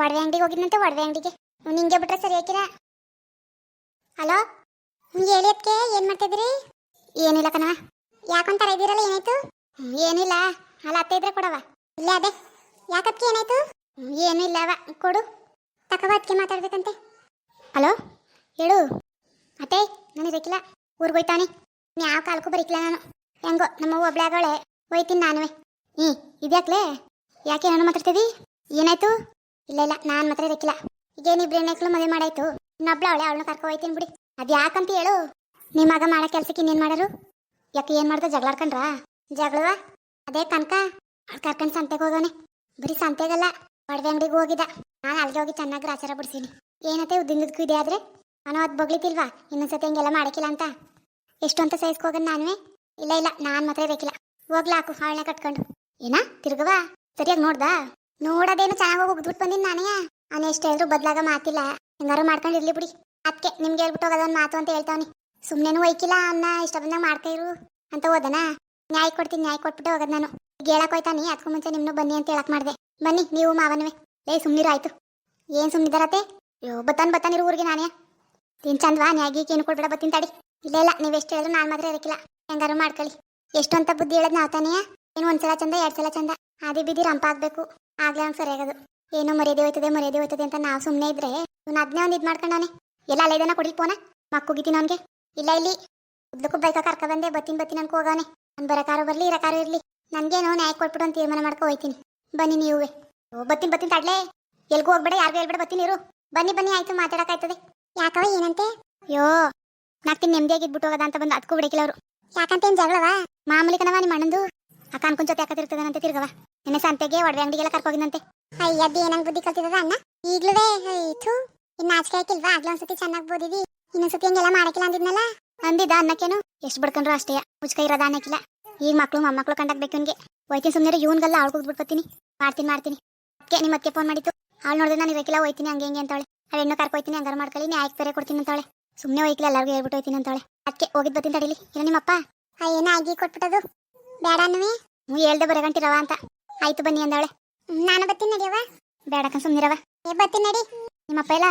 ಒಡವೆ ಅಂಗಡಿಗೆ ಹೋಗಿದ್ನಂತೆ, ಒಡವೆ ಅಂಗಡಿಗೆ. ನಿಂಗೆ ಬಿಟ್ರೆ ಸರಿ ಹಾಕಿರ. ಹಲೋ, ಹೇಳಿ ಅದಕ್ಕೆ, ಏನು ಮಾಡ್ತಿದ್ರಿ? ಏನಿಲ್ಲ ಕಣವ. ಯಾಕೊಂತಾರ ಇದ್ದೀರಲ್ಲ, ಏನಾಯ್ತು? ಏನಿಲ್ಲ, ಅಲ್ಲ ಅತ್ತೆ ಇದ್ರೆ ಕೊಡವ. ಇಲ್ಲ ಅದೇ, ಯಾಕದಕ್ಕೆ ಏನಾಯ್ತು? ಏನೂ ಇಲ್ಲವ, ಕೊಡು. ತಕವ, ಅದಕ್ಕೆ ಮಾತಾಡ್ಬೇಕಂತೆ. ಹಲೋ, ಹೇಳು ಅತ್ತೆ. ನಾನು ಇರಕ್ಕಿಲ್ಲ, ಊರಿಗೆ ಹೋಯ್ತಾನೆ. ಯಾವ ಕಾಲಕ್ಕೂ ಬರೀಕಿಲ್ಲ ನಾನು. ಹೆಂಗೋ ನಮ್ಮವ್ವ ಒಬ್ಳೆ ಆಗವಳೆ, ಹೋಯ್ತೀನಿ ನಾನುವೆ. ಇದ್ಯಾಕ್ಲೆ, ಯಾಕೆ ನಾನು ಮಾತಾಡ್ತಿದ್ದಿ? ಏನಾಯ್ತು? ಇಲ್ಲ ಇಲ್ಲ, ನಾನು ಮಾತ್ರ ಇರಕ್ಕಿಲ್ಲ. ಈಗೇನಿಬ್ರು ಹೆಣ್ಣೆಕ್ಳು ಮದುವೆ ಮಾಡಾಯ್ತು, ಇನ್ನೊಬ್ಳು ಅವಳೆ, ಅವಳನ್ನ ಕರ್ಕೊ ಹೋಯ್ತೀನಿ ಬಿಡಿ. ಅದು ಯಾಕಂತ ಹೇಳು. ನಿಮ್ಮ ಮಗ ಮಾಡೋ ಕೆಲ್ಸಕ್ಕೆ ಇನ್ನೇನು ಮಾಡೋರು? ಯಾಕೆ ಏನು ಮಾಡ್ದೆ, ಜಗಳ ಆಡ್ಕೊಂಡ್ರಾ? ಜಗಳವ ಅದೇ ಕನಕ ಕರ್ಕೊಂಡು ಸಂತೆಗೆ ಹೋಗೋನೆ. ಬರೀ ಸಂತೆಗಲ್ಲ, ಒಡವೆ ಅಂಗಡಿಗೆ ಹೋಗಿದ್ದ. ನಾನು ಅಲ್ಲಿಗೆ ಹೋಗಿ ಚೆನ್ನಾಗಿ ಆಚಾರ ಬಿಡಿಸೀನಿ. ಏನತ್ತೆ ಉದ್ದಿನದಕ್ಕೂ ಇದೆ ಆದರೆ ನಾನು ಅದು ಬಗ್ಲಿತಿಲ್ವಾ ಇನ್ನೊಂದ್ಸತಿ ಹಂಗೆಲ್ಲ ಮಾಡಕ್ಕಿಲ್ಲ ಅಂತ. ಎಷ್ಟು ಅಂತ ಸಹಿಸ್ಕೋಗನ್ ನಾನುವೆ? ಇಲ್ಲ ಇಲ್ಲ, ನಾನು ಮಾತ್ರ ಇರಕ್ಕಿಲ್ಲ. ಹೋಗ್ಲಾಕು ಹಾಳನ್ನ ಕಟ್ಕೊಂಡು. ಏನ ತಿರ್ಗವ? ಸರಿಯಾಗಿ ನೋಡ್ದಾ? ನೋಡೋದೇನು ಚೆನ್ನಾಗಿ ಹೋಗಿ ಉಗ್ಬಿಟ್ಟು ಬಂದಿನಿ ನಾನೇ. ಅವನು ಎಷ್ಟು ಹೇಳಿದ್ರು ಬದಲಾಗ ಮಾತಿಲ್ಲ. ಹೆಂಗಾರು ಮಾಡ್ಕೊಂಡು ಇರ್ಲಿ ಬಿಡಿ. ಅದಕ್ಕೆ ನಿಮ್ಗೆ ಹೇಳ್ಬಿಟ್ಟು ಹೋಗೋದೊಂದು ಮಾತು ಅಂತ ಹೇಳ್ತಾವನಿ. ಸುಮ್ಮನೆ ಒಯ್ಕಿಲ್ಲ ಅನ್ನ ಇಷ್ಟ ಬಂದಾಗ ಮಾಡ್ಕೈರು ಅಂತ ಹೋದನಾ. ನ್ಯಾಯ ಕೊಡ್ತೀನಿ, ನ್ಯಾಯ ಕೊಟ್ಬಿಟ್ಟು ಹೋಗೋದು ನಾನು. ಈಗ ಹೇಳಕ್ ಹೋಯ್ತಾನಿ, ಅದಕ್ಕೂ ಮುಂಚೆ ನಿಮ್ನು ಬನ್ನಿ ಅಂತ ಹೇಳಕ್ ಮಾಡಿದೆ. ಬನ್ನಿ ನೀವು ಮಾವನವೇ. ಸುಮ್ಮನಿರು ಆಯ್ತು. ಏನು ಸುಮ್ಮನಿದಾರತ್ತೆ? ಬತ್ತಾನಿರು ಊರಿಗೆ ನಾನೇ. ತಿನ್ ಚಂದ್ವಾ, ನ್ಯಾಗೀಕೆ ಏನು ಕೊಡ್ಬೇಡ, ಬತ್ತೀನಿ ತಡಿ. ಇಲ್ಲ ಇಲ್ಲ, ನೀವೆಷ್ಟು ಹೇಳಿದ್ರು ನಾನು ಮಾತ್ರ ಇರಕ್ಕಿಲ್ಲ. ಹೆಂಗಾರು ಮಾಡ್ಕೊಳ್ಳಿ. ಎಷ್ಟು ಅಂತ ಬುದ್ಧಿ ಹೇಳೋದು ನಾವು ತಾನೇ. ಏನು ಒಂದ್ಸಲ ಚಂದ, 2 ಸಲ ಚಂದ, ಆದಿ ಬಿದ್ದಿ ರಂಪ ಆಗ್ಬೇಕು. ಆಗ್ಲೇ ಅವ್ನು ಸರಿಯಾಗೋದು. ಏನೋ ಮರ್ಯಾದೆ ಹೋಯ್ತದೆ ಅಂತ ನಾವು ಸುಮ್ಮನೆ ಇದ್ರೆ ಇವ್ನು ಅದನ್ನೇ ಒಂದು ಇದು ಮಾಡ್ಕೊಂಡವನೆ. ಎಲ್ಲ ಅಲ್ಲೈದನ ಕೊಡಿ ಪೋನ ಮಕ್ಕುಗಿತೀನಿ ಅವನಿಗೆ. ಇಲ್ಲ ಇಲ್ಲಿ ಉದ್ಲಕ್ಕೂ ಬೈಕ ಕರ್ಕ ಬಂದೆ, ಬತ್ತೀನಿ ಅನ್ಕೋ ಹೋಗವನೆ. ನಾನು ಬರಕಾರು ಬರಲಿ, ಇರಕಾರು ಇರಲಿ, ನನಗೇನೋ ನ್ಯಾಯ ಕೊಟ್ಬಿಟ್ಟು ಅಂತ ತೀರ್ಮಾನ ಮಾಡ್ಕೊ ಹೋಯ್ತೀನಿ. ಬನ್ನಿ ನೀವೇ. ಬತ್ತೀನಿ ತಡ್ಲೇ. ಎಲ್ಗೂ ಹೋಗ್ಬೇಡ, ಯಾರಿಗೂ ಹೇಳ್ಬೇಡ, ಬತ್ತೀನಿ ಇರು. ಬನ್ನಿ ಆಯ್ತು, ಮಾತಾಡಕ್ಕಾಯ್ತದೆ. ಯಾಕವ ಏನಂತೆ? ಅಯ್ಯೋ ನಾಕ್ತಿನ್ ನೆಮ್ಮದಿಯಾಗಿದ್ಬಿಟ್ಟು ಹೋಗೋದ ಅಂತ ಬಂದು ಅದಕ್ಕೂ ಬಿಡಕಿಲ್ಲ ಅವರು. ಯಾಕಂತ ಏನು ಜಗಳವ? ಮಾಮೂಲಿ ಕಣವ, ನಿಮ್ಮ ಅಣ್ಣಂದು ಆ ಕಾನ್ಕೊಂಡ್ ಜೊತೆ ಯಾಕತ್ತಿರ್ತದಂತೆ ತಿರ್ಗವ. ನಿನ್ನೆ ಸಂತೆಗೆ ಒಡವೆ ಅಂಗಡಿಗೆಲ್ಲ ಕರ್ಕೋಗಿದಂತೆ. ಅಯ್ಯದ್ದು ಏನಂಗ್ ಬುದ್ಧಿ ಕಲ್ತಿದ ಅಣ್ಣ ಈಗ್ಲೂ. ಆಯ್ತು, ಇನ್ನು ಆಚೆ ಹಾಕಿಲ್ವಾ? ಆಗ್ಲೂ ಒಂದ್ಸತಿ ಚೆನ್ನಾಗಿ ಬೋದಿದಿ, ಇನ್ನೊಂದ್ಸತಿ ಹಂಗೆಲ್ಲ ಮಾಡಕ್ಕಿಲ್ಲ ಅಂದಿದ್ನಲ್ಲ. ಅಂದಿದ್ದ ಅನ್ನಕ್ಕೇನು, ಎಷ್ಟು ಬಡ್ಕೊಂಡ್ರು ಅಷ್ಟೇ, ಮುಚ್ಕ ಇರೋದ ಅನ್ನಕ್ಕಿಲ್ಲ. ಈಗ ಮಕ್ಳು ಮೊಮ್ಮಕ್ಳು ಕಂಡಾಗ್ಬೇಕು ಇವನ್ಗೆ. ಹೋಯ್ತೀನಿ ಸುಮ್ಮನೆ, ಇವನ್ಗೆಲ್ಲ ಅವಳು ಕೂಗ್ಬಿಟ್ಟು ಮಾಡ್ತೀನಿ. ಅದಕ್ಕೆ ನಿಮ್ಮ ಅದಕ್ಕೆ ಫೋನ್ ಮಾಡಿತ್ತು. ಅವಳು ನೋಡಿದ್ರೆ ನಾನು ಇರಕ್ಕಿಲ್ಲ, ಹೋಯ್ತೀನಿ ಹಂಗೆ ಹಿಂಗೆ ಅಂತವಳೆ. ಆ ಹೆಣ್ಣು ಕರ್ಕೊಯ್ತೀನಿ, ಹಂಗಾರು ಮಾಡ್ಕೊಳ್ಳಿ, ನ್ಯಾಯಕ್ಕೆ ಬೇರೆ ಕೊಡ್ತೀನಿ ಅಂತವಳೆ. ಸುಮ್ಮನೆ ಹೋಯ್ಕಿಲ್ಲ, ಎಲ್ಲರಿಗೂ ಹೇಳ್ಬಿಟ್ಟು ಹೋಯ್ತೀನಿ ಅಂತವಳೆ. ಅದಕ್ಕೆ ಹೋಗಿದ್ದು ಬತ್ತೀನಿ ತಡೀಲಿ. ಏನೋ ನಿಮ್ಮಪ್ಪ ಏನೋ ಆಗಿ ಕೊಟ್ಬಿಟ್ಟದು ಬೇಡ ಅನ್ನುವೆ. ಹೇಳ್ದೆ ಬರಗಂಟಿರವ ಅಂತ. ಆಯ್ತು ಬನ್ನಿ ಅಂದವಳೆ. ನಾನು ಬತ್ತೀನಿ ನಡಿಯವ. ಬೇಡಕ್ಕ ಸುಮ್ಮನಿರವ. ಬತ್ತೀನಿ ನಡಿ. ನಿಮ್ಮಪ್ಪ ಇಲ್ಲ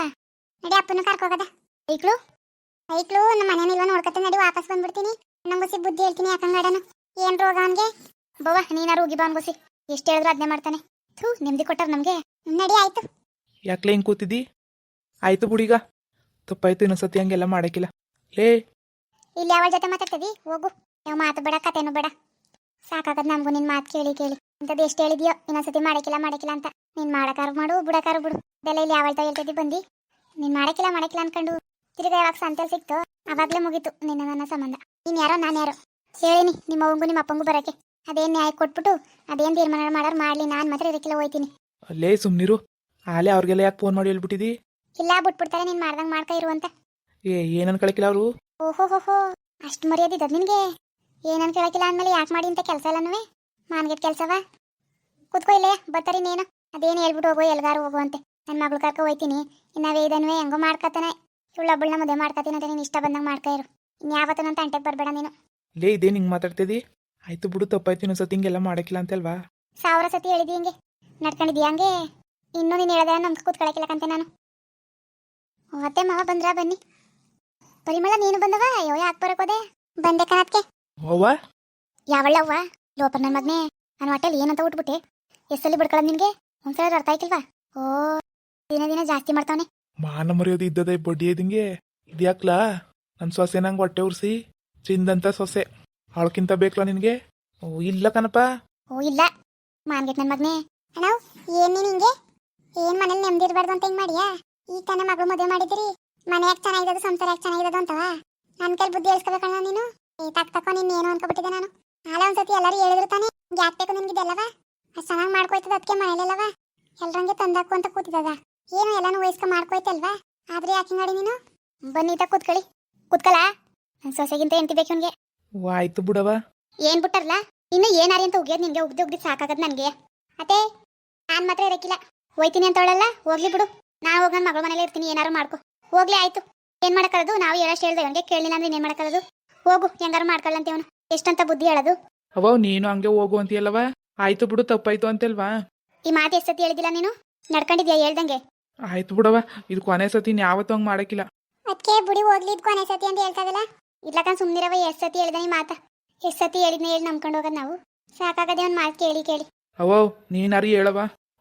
ನಡಿ, ಅಪ್ಪನ ಕರ್ಕೋಗದ. ಐಕ್ಳು ನಮ್ಮ ಮನೇನಿಲ್ವ ನೋಡ್ಕತ್ತೆ ನಡಿ, ವಾಪಸ್ ಬಂದ್ಬಿಡ್ತೀನಿ. ನಂಗೊಸಿ ಬುದ್ಧಿ ಹೇಳ್ತೀನಿ, ಯಾಕಂಗಾಡನು ಏನ್ ರೋಗ ಅವನ್ಗೆ. ಬವ್ವ ನೀನಾರು ಹೋಗಿ ಬಾ ಅನ್ಗೋಸಿ. ಎಷ್ಟು ಹೇಳಿದ್ರು ಅದನ್ನೇ ಮಾಡ್ತಾನೆ. ಥೂ, ನೆಮ್ಮದಿ ಕೊಟ್ಟಾರ ನಮ್ಗೆ. ನಡಿ ಆಯ್ತು. ಯಾಕ್ಲೆ ಹಿಂಗೆ ಕೂತಿದ್ದಿ? ಆಯ್ತು ಬುಡೀಗ, ತಪ್ಪಾಯ್ತು, ಇನ್ನೊಂದ್ಸತಿ ಹಂಗೆಲ್ಲ ಮಾಡಕ್ಕಿಲ್ಲ. ಲೇ ಇಲ್ಲಿ ಅವಳ ಜೊತೆ ಮಾತಾಡ್ತಿದ್ದಿ? ಹೋಗು. ನೀವು ಮಾತು ಬೇಡ, ಕತೆನೂ ಬೇಡ. ಸಾಕಾಗದ್ ನಮಗೂ ನಿನ್ ಮಾತು ಕೇಳಿ. ಇಂಥದ್ದು ಎಷ್ಟು ಹೇಳಿದ್ಯೋ, ಇನ್ನೊಂದ್ಸತಿ ಮಾಡಕ್ಕಿಲ್ಲ ಅಂತ. ನೀನ್ ಮಾಡಕಾರು ಮಾಡು, ಬಿಡಕಾರು ಬಿಡು. ಇದೆಲ್ಲ ಇಲ್ಲಿ ಯಾವಳ್ತ ಹೇಳ್ತಿದ್ದಿ ಬಂದು. ನೀನ್ ಮಾಡಕ್ಕಿಲ್ಲ ಅನ್ಕೊಂಡು ತಿರ್ಗಾ ಯಾವಾಗ ಸಂತೆಲ್ ಸಿಕ್ತೋ ಅವಾಗ್ಲೇ ಮುಗೀತು ನಿನ್ನ ನನ್ನ ಸಂಬಂಧ. ನೀನ್ ಯಾರೋ ನಾನು ಯಾರೋ ಹೇಳಿನಿ ನಿಮ್ಮ ಅವಂಗೂ ನಿಮ್ಮ ಅಪ್ಪಂಗೂ ಬರಕ್ಕೆ. ಅದೇನ್ ನ್ಯಾಯ ಕೊಟ್ಬಿಟ್ಟು ಅದೇನ್ ತೀರ್ಮಾನ ಮಾಡಾರು ಮಾಡ್ಲಿ, ನಾನ್ ಮಾತ್ರ ಇರಕ್ಕಿಲ್ಲ, ಹೋಯ್ತೀನಿ. ಅಲ್ಲೇ ಸುಮ್ನಿರು. ಆಲೆ ಅವ್ರಿಗೆಲ್ಲ ಯಾಕೆ ಫೋನ್ ಮಾಡಿ ಹೇಳ್ಬಿಟ್ಟಿದಿ? ಇಲ್ಲ, ಬಿಟ್ಬಿಡ್ತಾರೆ, ನೀನ್ ಮಾಡ್ದಂಗ್ ಮಾಡ್ಕ ಇರುವಂತ. ಏನನ್ ಕಳಕಿಲ್ಲ ಅವರು? ಓಹೋ ಅಷ್ಟು ಮರ್ಯಾದಿದ್ದದ್ ನಿನ್ಗೆ? ಏನನ್ ಕೇಳಕಿಲ್ಲ ಅಂದ್ಮೇಲೆ ಯಾಕೆ ಮಾಡಿ ಅಂತ ಕೆಲಸ ಎಲ್ಲನೂ ಮಾನ್ಗೆಟ್ ಕೆಲ್ಸವ? ಕೂತ್ಕೋ ಇಲ್ಲೇ, ಬತ್ತರಿ ನೀನು. ಅದೇನು ಹೇಳ್ಬಿಟ್ಟು ಹೋಗೋ, ಎಲ್ಗಾರು ಹೋಗು ಅಂತೆ. ನನ್ನ ಮಗಳು ಕರ್ಕೊ ಹೋಯ್ತೀನಿ. ಇನ್ನವೇ ಇದನ್ವೇ ಹೆಂಗೋ ಮಾಡ್ಕತಾನೆ. ಇವಳೊಬ್ಬಳನ್ನ ಮದುವೆ ಮಾಡ್ಕತೀನಿ ಅಂತ ನೀನು ಇಷ್ಟ ಬಂದಂಗೆ ಮಾಡ್ಕ ಇರು. ಇನ್ಯಾವತ್ತನಂತ ಅಂಟೆಗೆ ಬರಬೇಡ ನೀನು. ಲೇ ಇದೇನು ಹಿಂಗೆ ಮಾತಾಡ್ತಿದ್ದಿ? ಆಯ್ತು ಬಿಡು, ತಪ್ಪಾಯ್ತು, ಇನ್ನೊಂದ್ಸತಿ ಹಿಂಗೆಲ್ಲ ಮಾಡಕ್ಕಿಲ್ಲ ಅಂತಲ್ವಾ? 1000 ಸತಿ ಹೇಳಿದಿ ಹಿಂಗೆ ನಡ್ಕೊಂಡಿದ್ಯಾ ಹಂಗೆ. ಇನ್ನೂ ನೀನು ಹೇಳೋದ ನಮ್ಗೆ ಕೂತ್ಕೊಳಕಿಲ್ಲಕಂತೆ ನಾನು. ಮತ್ತೆ ಮಾವ ಬಂದ್ರಾ? ಬನ್ನಿ. ಪರಿಮಳ ನೀನು ಬಂದವ? ಅಯ್ಯೋ ಯಾಕೆ ಬರಕೋದೆ? ಬಂದೆ ಕಣತ್ಕೆ. ಅವ್ವ ಯಾವಳ್ಳವ್ವ? ಲೋಪರ್ ನನ್ನ ಮಗನೇ, ನಾನು ಹೊಟ್ಟೆಲಿ ಏನಂತ ಉಟ್ಬಿಟ್ಟೆ. ಎಷ್ಟಲ್ಲಿ ಬಿಡ್ಕೊಳ್ಳೋದು ನಿನ್ಗೆ? ಒಂದ್ಸಲ ಅರ್ಥ ಆಯ್ತಿಲ್ವಾ? ಓ ದಿನ ಜಾಸ್ತಿ ಮಾಡ್ತಾವನೆ. ಮಾನ ಮರ್ಯಾದೆ ಇದ್ದದೆ ಬಡ್ಡಿ ಇದಂಗೆ ಇದ್ಯಾಕ್ಲಾ? ನನ್ನ ಸೊಸೆ ನಂಗೆ ಹೊಟ್ಟೆ ಉರ್ಸಿ ಚಿಂದಂತ ಸೊಸೆ, ಅವಳಕ್ಕಿಂತ ಬೇಕಲ್ಲ ನಿನ್ಗೆ? ಓ ಇಲ್ಲ ಕಣಪ್ಪ. ಓ ಇಲ್ಲ ಮಾನ್ಗೆಟ್ ನನ್ನ ಮಗನೇ. ಅಣ್ಣ ಏನ್ ನೀನು ಹಿಂಗೆ? ಏನ್ ಮನೇಲಿ ನೆಮ್ಮದಿ ಇರಬಾರ್ದು ಅಂತ ಹಿಂಗೆ ಮಾಡಿಯಾ? ಈಗ ತಾನೇ ಮಗಳು ಮದುವೆ ಮಾಡಿದಿರಿ, ಮನೆ ಯಾಕೆ ಚೆನ್ನಾಗಿರೋದು, ಸಂಸಾರ ಯಾಕೆ ಚೆನ್ನಾಗಿರೋದು ಅಂತವ ನನ್ನ ಕೈಲಿ ಬುದ್ಧಿ ಹೇಳ್ಸ್ಕೋಬೇಕಣ್ಣ ನೀನು. ತಕ್ಕೋ ನೀನು ಏನು ಅನ್ಕೊಬಿಟ್ಟಿದೆ ನಾನು. ನಾಳೆ ಒಂದ್ಸತಿ ಎಲ್ಲರೂ ಹೇಳಿದ್ರು ತಾನೆ ಯಾಕೆ ಬೇಕು ನಿನ್ಗೆ ಇದೆಲ್ಲವ? ಅಷ್ಟು ಚೆನ್ನಾಗಿ ಮಾಡ್ಕೊಯ್ತದ, ಅದಕ್ಕೆ ಮನೇಲೆಲ್ಲವ ಎಲ್ರಂಗೆ ತಂದಾಕು ಅಂತ ಕೂತಿದ್ದದ. ಏನು ಎಲ್ಲಾನು ವಯಸ್ಕ ಮಾಡ್ಕೊಯ್ತಲ್ವಾ? ಆದ್ರೆ ಯಾಕೆ ಹಿಂಗಾಡಿ ನೀನು? ಬನ್ನಿ ತ ಕೂತ್ಕಲ. ನನ್ನ ಸೊಸೆಗಿಂತ ಎಂಟಿ ಬೇಕು ಇವನ್ಗೆ. ಓ ಆಯ್ತು ಬಿಡವ. ಏನ್ ಬಿಟ್ಟಾರಲ್ಲ ಇನ್ನು ಏನಾರಿ ಅಂತ ಉಗಿಯೋದು ನಿನ್ಗೆ? ಉಗ್ದಿ ಸಾಕಾಗದ್ ನನ್ಗೆ. ಅತ್ತೆ ನಾನ್ ಮಾತ್ರ ಇರಕ್ಕಿಲ್ಲ, ಹೋಯ್ತೀನಿ ಅಂತ ಹೇಳಲ್ಲ. ಹೋಗ್ಲಿ ಬಿಡು, ನಾನು ಹೋಗಿ ನನ್ನ ಮಗಳ ಮನೇಲಿ ಇರ್ತೀನಿ, ಏನಾರು ಮಾಡ್ಕೊ. ಹೋಗ್ಲಿ ಆಯ್ತು, ಏನ್ ಮಾಡಕ್ಕಲ್ಲದು? ನಾವು ಹೇಳಷ್ಟು ಹೇಳ್ದೆ ಅವನಿಗೆ, ಕೇಳಲಿಲ್ಲ ಅಂದ್ರೆ ಏನ್ ಮಾಡಕ್ಕಲ್ಲದು? ಹೋಗು, ಹೆಂಗಾರು ಮಾಡ್ಕೊಳ್ಳಂತೆ ಅವನು. ಎಷ್ಟಂತ ಬುದ್ಧಿ ಹೇಳೋದು? ಅವ ನೀನು ಹಂಗೆ ಹೋಗು ಅಂತೀಯಲ್ಲವ? ಆಯ್ತು ಬಿಡು, ತಪ್ಪಾಯ್ತು ಅಂತಲ್ವಾ? ಈ ಮಾತು ಎಷ್ಟೊತ್ತಿ ಹೇಳಿದಿಲ್ಲ ನೀನು? ನಡ್ಕೊಂಡಿದ್ಯಾ ಹೇಳ್ದಂಗೆ? ಆಯ್ತು ಬಿಡವ, ಇದು ಕೊನೆ ಸತಿ ಯಾವತ್ತೂ ಹಂಗೆ ಮಾಡಕ್ಕಿಲ್ಲ. ಅದಕ್ಕೆ ಬುಡಿ ಹೋಗ್ಲಿ ಇದ್ ಕೊನೆ ಸತಿ ಅಂತ ಹೇಳ್ತಾಗಲ್ಲ. ಇರ್ಲಕ್ಕ ಸುಮ್ನಿರವ, ಎಷ್ಟ್ ಸತಿ ಹೇಳ್ದೆ ನೀ ಮಾತ, ಎಷ್ಟ್ ಸತಿ ಹೇಳಿದ್ನ ಹೇಳಿ ನಂಬ್ಕೊಂಡು ಹೋಗೋದು ನಾವು. ಸಾಕಾಗದೆ ಒಂದ್ ಮಾತು ಕೇಳಿ ಕೇಳಿ. ಅವೋ ನೀನಾರು ಹೇಳವ,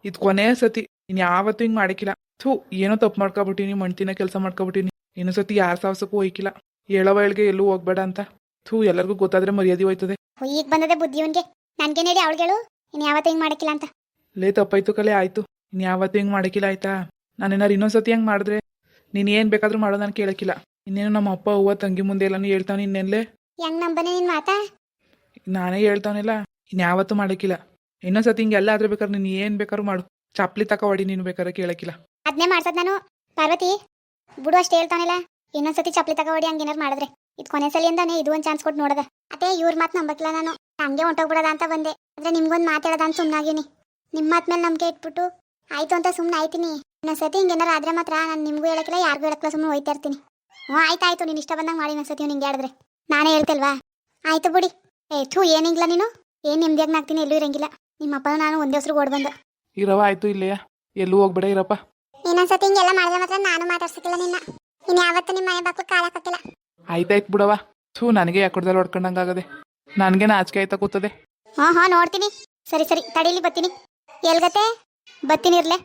ಇದು ಕೊನೆ ಸತಿ, ಇನ್ ಯಾವತ್ತೂ ಹಿಂಗೆ ಮಾಡಕ್ಕಿಲ್ಲ. ಥೂ, ಏನೋ ತಪ್ಪು ಮಾಡ್ಕೊಬಿಟ್ಟಿನಿ, ಮಣ್ತಿನ ಕೆಲಸ ಮಾಡ್ಕೊಬಿಟ್ಟಿನಿ. ಇನ್ನೊಂದು ಸತಿ ಯಾರ ಸಾಹಸಕ್ಕೂ ಹೋಯ್ಕಿಲ್ಲ. ಹೇಳವ ಹೇಳ್ಗೆ ಎಲ್ಲೂ ಹೋಗ್ಬೇಡ ಅಂತ. ಥೂ, ಎಲ್ಲರಿಗೂ ಗೊತ್ತಾದ್ರೆ ಮರ್ಯಾದೆ ಹೋಯ್ತದೆ. ಈಗ ಬಂದದೆ ಬುದ್ಧಿ ಅವನ್ಗೆ. ನನ್ಗೇನು ಹೇಳಿ ಅವಳಿಗೆಳು ಇನ್ ಯಾವತ್ತೂ ಹಿಂಗ್ ಮಾಡಕ್ಕಿಲ್ಲ ಅಂತ. ಲೇ ತಪ್ಪಾಯ್ತು ಕಲೆ, ಆಯ್ತು. ಇನ್ ಯಾವತ್ತೂ ಹಿಂಗೆ ಮಾಡಕ್ಕಿಲ್ಲ ಆಯ್ತಾ. ನಾನೇನಾರು ಇನ್ನೊಂದ್ಸತಿ ಹಂಗೆ ಮಾಡಿದ್ರೆ ನೀನು ಏನು ಬೇಕಾದ್ರೂ ಮಾಡೋ ನಾನು ಕೇಳಕ್ಕಿಲ್ಲ. ಇನ್ನೇನು ನಮ್ಮ ಅಪ್ಪ ಅವ್ವ ತಂಗಿ ಮುಂದೆ ಎಲ್ಲಾನು ಹೇಳ್ತಾನೆ. ಇನ್ನೆಲ್ಲೇ ಹೆಂಗ್ ನಂಬನೆ ನಿನ್ ಮಾತಾ? ನಾನೇ ಹೇಳ್ತಾವನಿಲ್ಲ, ಇನ್ ಯಾವತ್ತೂ ಮಾಡಕ್ಕಿಲ್ಲ. ಇನ್ನೊಂದ್ಸತಿ ಹಿಂಗೆಲ್ಲ ಆದ್ರೆ ಬೇಕಾದ್ರೆ ನೀನು ಏನು ಬೇಕಾದ್ರೂ ಮಾಡು. ಚಪ್ಲಿ ತಕ ಹೊಡಿ, ನೀನು ಬೇಕಾದ್ರೆ ಕೇಳಕ್ಕಿಲ್ಲ. ಅದನ್ನೇ ಮಾಡ್ಸದ್ ನಾನು. ಪಾರ್ವತಿ ಬಿಡು, ಅಷ್ಟೇ ಹೇಳ್ತಾನಿಲ್ಲ. ಇನ್ನೊಂದ್ಸತಿ ಚಪ್ಲಿ ತಕ ಹೊಡಿ ಹಂಗೇನಾರು ಮಾಡಿದ್ರೆ. ಇದು ಕೊನೆ ಸಲಿ ಅಂದಾನೆ, ಇದು ಒಂದು ಚಾನ್ಸ್ ಕೊಟ್ಟು ನೋಡದ. ಅದೇ ಇವ್ರ ಮಾತು ನಂಬಕ್ಕಿಲ್ಲ ನಾನು. ಹಂಗೆ ಹೊಂಟೋಗ್ಬಿಡದ ಅಂತ ಬಂದೆ. ಅಂದ್ರೆ ನಿಮ್ಗೊಂದು ಮಾತು ಹೇಳದ ಅಂತ ಸುಮ್ಮನಾಗಿನಿ. ನಿಮ್ಮ ಮಾತ್ ಮೇಲೆ ನಂಬಿಕೆ ಇಟ್ಬಿಟ್ಟು ಆಯ್ತು ಅಂತ ಸುಮ್ಮನೆ ಆಯ್ತೀನಿ. ಇನ್ನೊಂದ್ಸತಿ ಹಿಂಗೇನಾರು ಆದ್ರೆ ಮಾತ್ರ ನಾನು ನಿಮ್ಗೂ ಹೇಳಕ್ಕಿಲ್ಲ, ಯಾರಿಗೂ ಹೇಳಕ್ಕಿಲ್ಲ, ಸುಮ್ಮನೆ ಹೋಯ್ತಾ ಇರ್ತೀನಿ. ಹ್ಞೂ ಆಯ್ತಾಯ್ತು, ನೀನು ಇಷ್ಟ ಬಂದಂಗೆ ಮಾಡಿ. ಇನ್ನೊಂದ್ಸತಿ ನಿಂಗೆ ಹೇಳಿದ್ರೆ ನಾನೇ ಹೇಳ್ತಲ್ವಾ? ಆಯ್ತು ಬಿಡಿ. ಥೂ, ಏನಿಂಗಿಲ್ಲ ನೀನು. ಏನು ನಿಮ್ದಿಯಾಗ ನಾಗ್ತೀನಿ, ಎಲ್ಲೂ ಇರಂಗಿಲ್ಲ. ನಿಮ್ಮ ಅಪ್ಪನ ನಾನು ಒಂದೇ ಹೆಸರು ಓಡ್ ಬಂದು. ಇರವ, ಆಯ್ತು ಇಲ್ಲೆಯ, ಎಲ್ಲೂ ಹೋಗ್ಬೇಡ ಇರಪ್ಪ. ಇನ್ನೊಂದ್ಸತಿ ಹಿಂಗೆಲ್ಲ ಮಾಡಿದ್ರೆ ಮಾತ್ರ ನಾನು ಮಾತಾಡ್ಸಕ್ಕಿಲ್ಲ ನಿನ್ನ. ಇನ್ನು ಯಾವತ್ತೂ ನಿಮ್ಮ ಮನೆ ಬಾಕ್ಲು ಕಾಲ ಹಾಕಕ್ಕಿಲ್ಲ. ಆಯ್ತಾಯ್ತು ಬಿಡವ. ಥೂ, ನನಗೆ ಯಾಕೊಡ್ದಲ್ಲಿ ಹೊಡ್ಕೊಂಡಂಗಾಗದೆ. ನನಗೆ ನಾಚಿಕೆ ಆಯ್ತಾ ಕೂತದೆ. ಹಾಂ ನೋಡ್ತೀನಿ. ಸರಿ ಸರಿ ತಡೀಲಿ, ಬರ್ತೀನಿ. ಎಲ್ಗತ್ತೆ ಬರ್ತೀನಿ ಇರ್ಲೆ.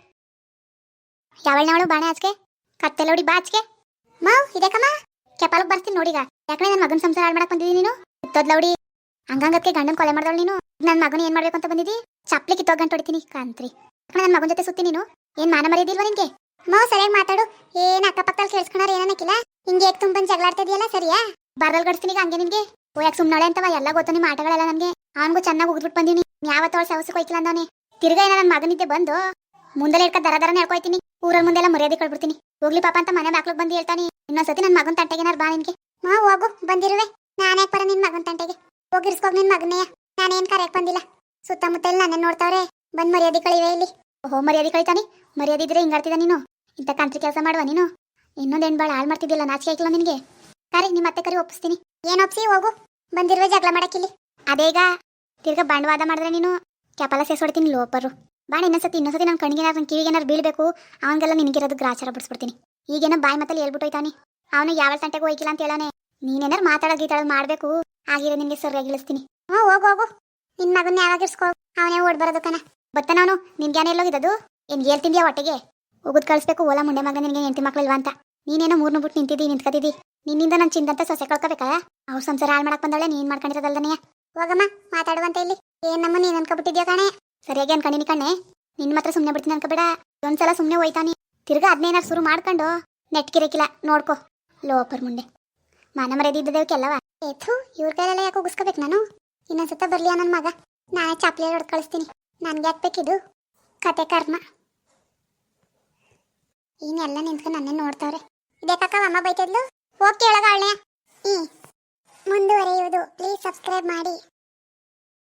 ಯಾವಳನವಳು ಬಾಣೆ ಆಚಕೆ ಕತ್ತೆಲ್ಲ ಹೊಡಿ ಬಾಚ್ಕೆ ಮಾವ್ ಇದಕ್ಕಮ್ಮ ಕೆಪಾಲಕ್ಕೆ ಬರ್ತೀನಿ ನೋಡಿಗ. ಯಾಕಂದ್ರೆ ನನ್ನ ಮಗನ ಸಂಸಾರ ಹಾಳು ಮಾಡಕ್ ಬಂದಿದ್ದೀನಿ ನೀನು. ಕಿತ್ತೋದ್ಲ ಹುಡಿ ಹಂಗಂಗಕ್ಕೆ ಗಂಡನ ಕೊಲೆ ಮಾಡ್ದವಳು ನೀನು. ನನ್ನ ಮಗನ ಏನ್ ಮಾಡ್ಬೇಕು ಅಂತ ಬಂದಿದ್ದಿ? ಚಪ್ಲಿ ಕಿತ್ತೋಗ್ ಗಂಟು ಹೊಡಿತೀನಿ ಕಾಂತ್ರಿ. ಯಾಕಂದ್ರೆ ನನ್ನ ಮಗನ ಜೊತೆ ಸುತ್ತಿ ನೀನು. ಏನ್ ಮಾನ ಮರ್ಯಾದಿಲ್ವಾ ನಿನ್ಗೆ? ಮಾವ್ ಸರಿಯಾಗಿ ಮಾತಾಡು. ಏನ್ ಅಕ್ಕಪಕ್ಕದಲ್ಲಿ ಕೇಳಿಸ್ಕೊಂಡ್ರೆ ಏನನ್ನಕ್ಕಿಲ್ಲ. ಹಿಂಗೆ ಏಕ್ ತುಂಬಂದ್ ಜಗಳಾಡ್ತಾ ಇದೆಯಲ್ಲ, ಸರಿಯಾ? ಬರಲ್ ಗಡಿಸ್ತೀನಿ ಹಂಗೆ ನಿನ್ಗೆ. ಯಾಕೆ ಸುಮ್ಮನಾಳೆ ಅಂತವ ಎಲ್ಲ ಗೊತ್ತು ನಿಮ್ಮ ಆಟಗಳೆಲ್ಲ ನನಗೆ. ಅವನಿಗೂ ಚೆನ್ನಾಗಿ ಉಗಿದ್ಬಿಟ್ಟು ಬಂದೀನಿ. ಯಾವತ್ತವಳು ಸವಸಕ್ಕೆ ಹೋಯ್ಕಿಲ್ಲ ಅಂದವನೇ. ತಿರ್ಗಾ ಏನ ನನ್ನ ಮಗನಿದ್ದೆ ಬಂದು ಮುಂದೆಲ್ಲ ಇಟ್ಕ ದರ ಹೇಳ್ಕೊಯ್ತೀನಿ. ಊರಲ್ಲಿ ಮುಂದೆಲ್ಲ ಮರ್ಯಾದೆ ಕಳ್ಬಿಡ್ತೀನಿ. ಹೋಗ್ಲಿ ಪಾಪ ಅಂತ ಮನೆ ಬಾಕ್ಲಿಗೆ ಬಂದು ಹೇಳ್ತಾನೆ. ಇನ್ನೊಂದ್ಸತಿ ನನ್ನ ಮಗನ ತಂಟೆಗೆ ಏನಾರು ಬಾ ನಿನ್ಗೆ. ಹೋಗು ಬಂದಿರುವೆ. ನಾನೇ ಬರ ನಿನ್ ಮಗನ ತಂಟೆಗೆ. ಹೋಗಿರ್ಸ್ಕೋಗ್ ನಿನ್ ಮಗನೆಯ. ನಾನೇನ್ ಕರೆಯಕ್ ಬಂದಿಲ್ಲ. ಸುತ್ತಮುತ್ತ ಎಲ್ಲ ನನ್ನೇ ನೋಡ್ತಾವ್ರೆ. ಬಂದ್ ಮರ್ಯಾದೆ ಕಳಿವೆ ಇಲ್ಲಿ. ಓಹೋ, ಮರ್ಯಾದೆ ಕಳಿತಾನೆ. ಮರ್ಯಾದೆ ಇದ್ರೆ ಹಿಂಗಾಡ್ತಿದ್ದ ನೀನು. ಇಂಥ ಕಂತ್ರಿ ಕೆಲಸ ಮಾಡುವ ನೀನು. ಇನ್ನೊಂದು ಹೆಣ್ಬಾಳ ಹಾಳು ಮಾಡ್ತಿದ್ದಿಲ್ಲ, ನಾಚಿಕೆ ಆಯ್ಕಿಲ್ಲ ನಿನ್ಗೆ. ಕರಿ ನಿಮ್ಮ ಅತ್ತೆ ಕರಿ ಒಪ್ಪಿಸ್ತೀನಿ. ಏನ್ ಒಪ್ಸಿ? ಹೋಗು ಬಂದಿರುವೆ ಜಗಳ ಮಾಡಕ್ಕಿಲ್ಲಿ. ಅದೇಗ ತಿರ್ಗಾ ಬಂಡವಾದ ಮಾಡಿದ್ರೆ ನೀನು ಕೆಪಾಲ ಸೇರ್ಸೊಡ್ತೀನಿ ಲೋಪರು. ಬಾಣ ಇನ್ನೊಂದ್ಸತಿ ನನ್ನ ಕಣ್ಗೇನಾರು ನನ್ನ ಕಿವಿಗೇನಾರು ಬೀಳ್ಬೇಕು, ಅವನಿಗೆಲ್ಲ ನಿನಗಿರೋದು ಗ್ರಾಚಾರ ಬಿಡಿಸ್ಬಿಡ್ತೀನಿ. ಈಗೇನೋ ಬಾಯಿ ಮತ್ತಲ್ಲಿ ಹೇಳ್ಬಿಟ್ಟು ಹೋಯ್ತಾನೆ. ಅವನು ಯಾವ ತಂಟೆಗೆ ಹೋಯ್ಕಿಲ್ಲ ಅಂತ ಹೇಳಾನೆ. ನೀನೇನಾರು ಮಾತಾಡೋದು ಗೀತಾಡೋದು ಮಾಡಬೇಕು, ಆಗಿರೋ ನಿನ್ಗೆ ಸರಿಯಾಗಿ ಇಳಿಸ್ತೀನಿ. ಹೋಗು ನಿನ್ ಮಗನ ಯಾವಾಗ ಇರ್ಸ್ಕೋ. ಅವನೇ ಓಡ್ ಬರೋದು ಕಣ. ಬತ್ತಾನವನು. ನಿನ್ಗ್ಯಾನ ಎಲ್ಲೋಗಿದ್ದದು? ಏನ್ ಹೇಳ್ತಿದ್ಯಾ ಹೊಟ್ಟೆಗೆ? ಹೋಗುದ್ ಕಳಿಸ್ಬೇಕು. ಓಲಾ ಮುಂಡೆ ಮಗ, ನಿನ್ಗೆ ಹೆಂಡತಿ ಮಕ್ಳಿಲ್ವಾ ಅಂತ. ನೀನೇನೋ ಮೂರ್ನು ಬಿಟ್ಟು ನಿಂತ್ಕತಿದ್ದಿ. ನಿನ್ನಿಂದ ನಾನು ಚಿಂದಂತ ಸೊಸೆ ಕಳ್ಕೋಬೇಕಾ? ಅವ್ರ ಸಂಸಾರ ಹಾಳು ಮಾಡಕ್ ಬಂದವಳೆ, ನೀನ್ ಮಾಡ್ಕೊಂಡಿರೋದಲ್ದನೆಯ. ಹೋಗಮ್ಮ ಮಾತಾಡುವಂತ ಇಲ್ಲಿ. ಏನ್ ನಮ್ಮ ನೀನ್ ಅನ್ಕೊಬಿಟ್ಟಿದ್ಯಾ ಕಣೆ? ಸರಿಯಾಗಿ ಅನ್ಕೊಂಡಿನಿ ಕಣ್ಣೆ. ನಿನ್ ಮಾತ್ರ ಸುಮ್ನೆ ಬಿಡ್ತೀನಿ ಅನ್ಕೋಬೇಡ. ಒಂದ್ಸಲ ಸುಮ್ನೆ ಹೋಯ್ತಾನಿ. ತಿರ್ಗಾ ಅದನ್ನೇನಾರು ಶುರು ಮಾಡ್ಕೊಂಡು ನೆಟ್ಕಿರಕಿಲ್ಲ ನೋಡ್ಕೊ ಲೋಪರ್ ಮುಂಡೆ. ಮಾನ ಮರ್ಯಾದೆ ಇದ್ದದೇವಕ್ಕೆಲ್ಲವ. ಏಥು ಇವ್ರ ಕೈಲೆಲ್ಲ ಯಾಕೆ ಉಗಿಸ್ಕೋಬೇಕು ನಾನು? ಇನ್ನೊಂದ್ಸತ ಬರ್ಲಿಯ ನನ್ನ ಮಗ. ನಾನೇ ಚಾಪ್ಲಿ ಹೊಡೆದು ಕಳಿಸ್ತೀನಿ. ನನ್ಗೆ ಯಾಕ್ಬೇಕಿದು ಕತೆ ಕರ್ಮ. ಇನ್ನೆಲ್ಲ ನಿಂತ್ಕೊಂಡು ನನ್ನೇ ನೋಡ್ತಾವ್ರೆ. ಇದಕ್ಕಕ್ಕ ಅಮ್ಮ ಬೈತಿದ್ಲು. ಹೋಗಿ ಕೇಳಗ ಅವಳೆ. ಮುಂದುವರೆಯುವುದು. ಪ್ಲೀಸ್ ಸಬ್ಸ್ಕ್ರೈಬ್ ಮಾಡಿ.